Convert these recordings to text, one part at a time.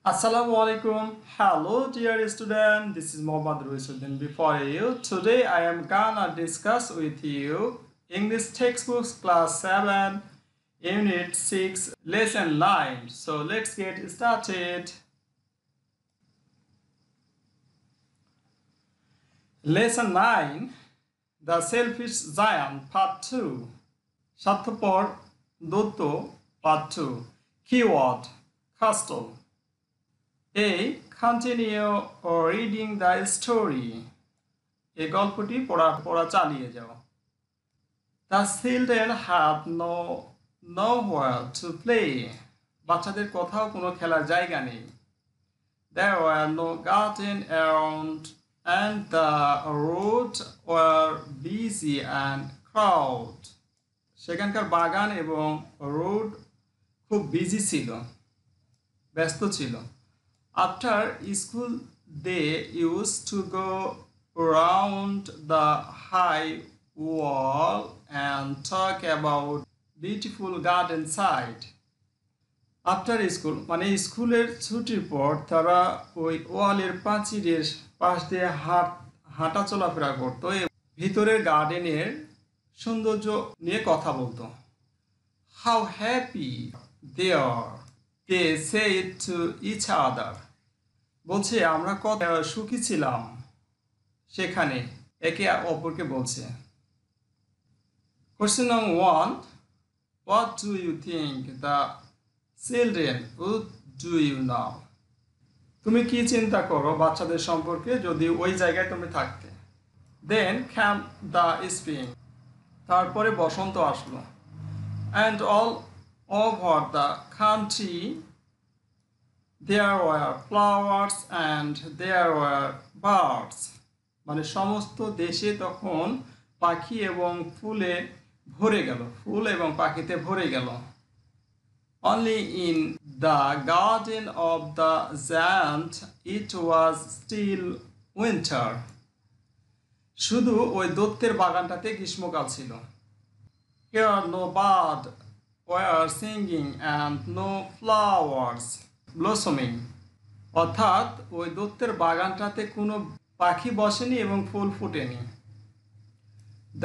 Assalamu alaikum. Hello, dear student. This is Mohammad Ruisuddin. Before you, today I am gonna discuss with you English textbooks class 7, unit 6, lesson 9. So let's get started. Lesson 9, The Selfish Giant, Part 2. স্বার্থপর দৈত্য Part 2. Keyword, Castle. A. Continue reading the story. এই গল্পটি পড়া চালিয়ে যাও। The children had nowhere to play. বাচ্চাদের কোথাও কোনো খেলার জায়গা নেই। There were no garden around and the roads were busy and crowded. সেখানকার বাগান এবং রোড খুব বিজি ছিল, ব্যস্ত ছিল। After school, they used to go around the high wall and talk about beautiful garden side. After school মানে স্কুলের ছুটির পর তারা ওই ওয়ালের প্রাচীরের পাশ দিয়ে হাঁটা চলাফেরা করতো এবং ভিতরের গার্ডেনের সৌন্দর্য নিয়ে কথা বলতো। How happy they are, they said to each other. বলছে আমরা কত সুখী ছিলাম সেখানে, একে অপরকে বলছে। Question number 1. What do you think the children would do you now? তুমি কি চিন্তা করো বাচ্চাদের সম্পর্কে যদি ওই জায়গায় তুমি থাকতে? Then came the spring. তারপরে বসন্ত আসলো। And all over the country there were flowers and there were birds. মানে সমস্ত দেশে তখন পাখি এবং ফুলে ভরে গেল, ফুল এবং পাখিতে ভরে গেল। Only in the garden of the giant it was still winter. শুধু ওই দৈত্যের বাগানটাতে গ্রীষ্মকাল ছিল। Here no bird were singing and no flowers blossoming. অর্থাৎ ওই দৈত্যের বাগানটাতে কোনো পাখি বসেনি এবং ফুল ফুটেনি।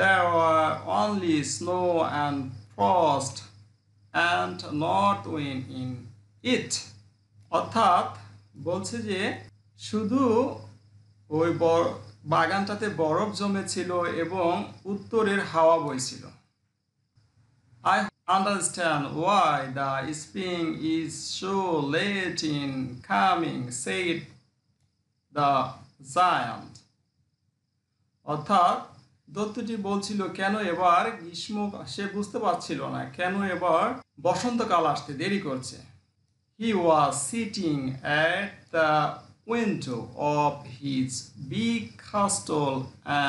There were only snow and frost and north wind in it. অর্থাৎ বলছে যে শুধু ওই বাগানটাতে বরফ জমেছিল এবং উত্তরের হাওয়া বইছিল। I understand why the spring is so late in coming, said the giant. অর্থাৎ দৈত্যটি বলছিল কেন এবার সে বুঝতে পারছিল না কেন এবার বসন্তকাল আসতে দেরি করছে। He was sitting at the window of his big castle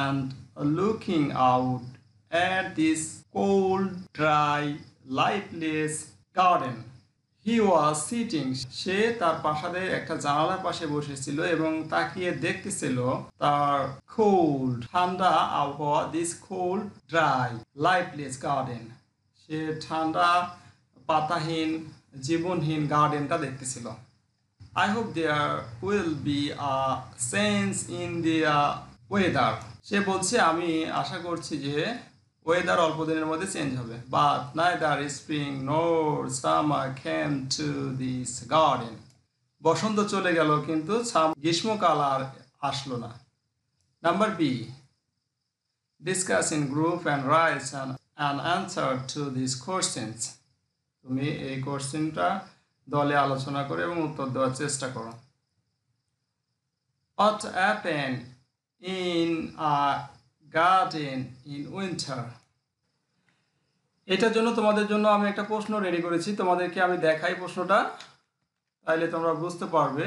and looking out at this cold, dry, lifeless garden. He was sitting. সে তার প্রাসাদের একটা জানালার পাশে বসেছিল এবং তাকিয়ে দেখতেছিল তার cold, ঠান্ডা আবহাওয়া, this cold, dry, lifeless garden. সে ঠান্ডা, পাতাহীন, জীবনহীন গার্ডেনটা দেখতেছিল। I hope there will be a change in the weather. সে বলছে আমি আশা করছি যে ওয়েদার অল্প দিনের মধ্যে চেঞ্জ হবে। But neither spring nor summer came to this garden. বসন্ত চলে গেল কিন্তু গ্রীষ্মকাল আর আসলো না। Number B. Discuss in group and write an answer to these questions. তুমি এই কোশ্চেনটা দলে আলোচনা করে এবং উত্তর দেওয়ার চেষ্টা করো। What happened in a garden in winter? এটার জন্য তোমাদের জন্য আমি একটা প্রশ্ন রেডি করেছি, তোমাদেরকে আমি দেখাই প্রশ্নটা, তাইলে তোমরা বুঝতে পারবে।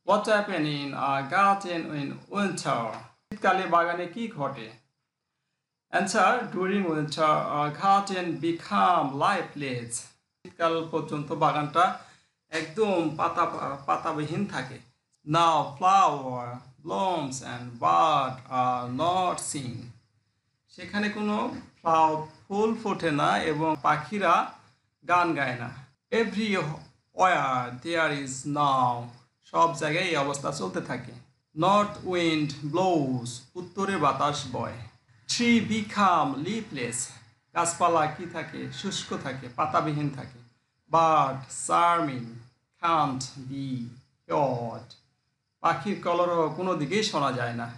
What happened in a garden in winter? শীতকালে বাগানে কি ঘটে? Answer: during winter a garden become lifeless. শীতকাল পর্যন্ত বাগানটা একদম পাতাবিহীন থাকে। Now flower blooms and bird are not seen. সেখানে কোনো ফুল ফোটে না এবং পাখিরা গান গায় না। এভরিওয়্যার দেয়ার ইজ নাও, সব জায়গায় এই অবস্থা চলতে থাকে। নর্থ উইন্ড ব্লোজ, উত্তরে বাতাস বয়। ট্রি বিকাম লিফলেস, গাছপালা কি থাকে, শুষ্ক থাকে, পাতাবিহীন থাকে। Bird charming can't be heard, পাখির কলরব কোনো দিকেই শোনা যায় না।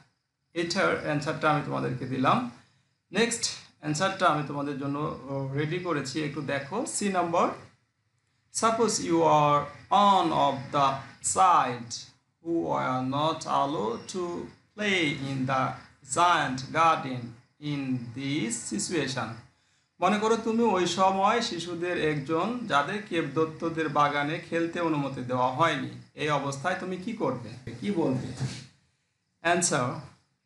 এটার অ্যান্সারটা আমি তোমাদেরকে দিলাম। নেক্সট অ্যান্সারটা আমি তোমাদের জন্য রেডি করেছি, একটু দেখো। C number, suppose you are on of the side who are not allowed to play in the giant garden in this situation. মনে করো তুমি ওই সময় শিশুদের একজন যাদেরকে দত্তদের বাগানে খেলতে অনুমতি দেওয়া হয়নি। এই অবস্থায় তুমি কি করবে, কি বলবে? অ্যান্সার,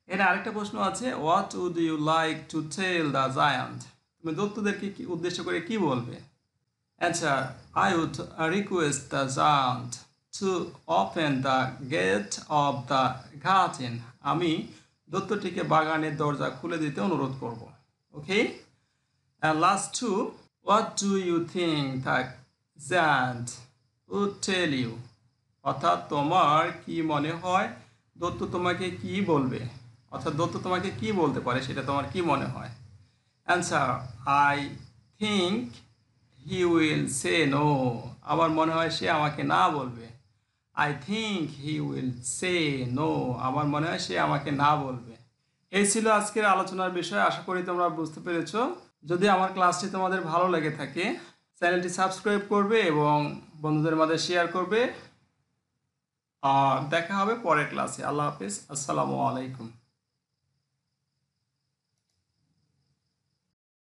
এর আরেকটা প্রশ্ন আছে, what would you like to tell the giant, তুমি দত্তদেরকে কি উদ্দেশ্য করে কি বলবে? Answer, I would request the giant to open the gate of the garden, আমি দত্তটিকে বাগানের দরজা খুলে দিতে অনুরোধ করব। ওকে, and last two, what do you think the giant would tell you, অর্থাৎ তোমার কি মনে হয় দত্ত তোমাকে কি বলবে, অর্থাৎ দত্ত তোমাকে কি বলতে পারে সেটা তোমার কি মনে হয়? Answer, I think he will say no, আমার মনে হয় সে আমাকে না বলবে। I think he will say no, আমার মনে হয় সে আমাকে না বলবে। এই ছিল আজকের আলোচনার বিষয়, আশা করি তোমরা বুঝতে পেরেছো। যদি আমার ক্লাসটি তোমাদের ভালো লেগে থাকে চ্যানেলটি সাবস্ক্রাইব করবে এবং বন্ধুদের মাঝে শেয়ার করবে। আর দেখা হবে পরের ক্লাসে। আল্লাহ হাফিজ, আসসালামু আলাইকুম।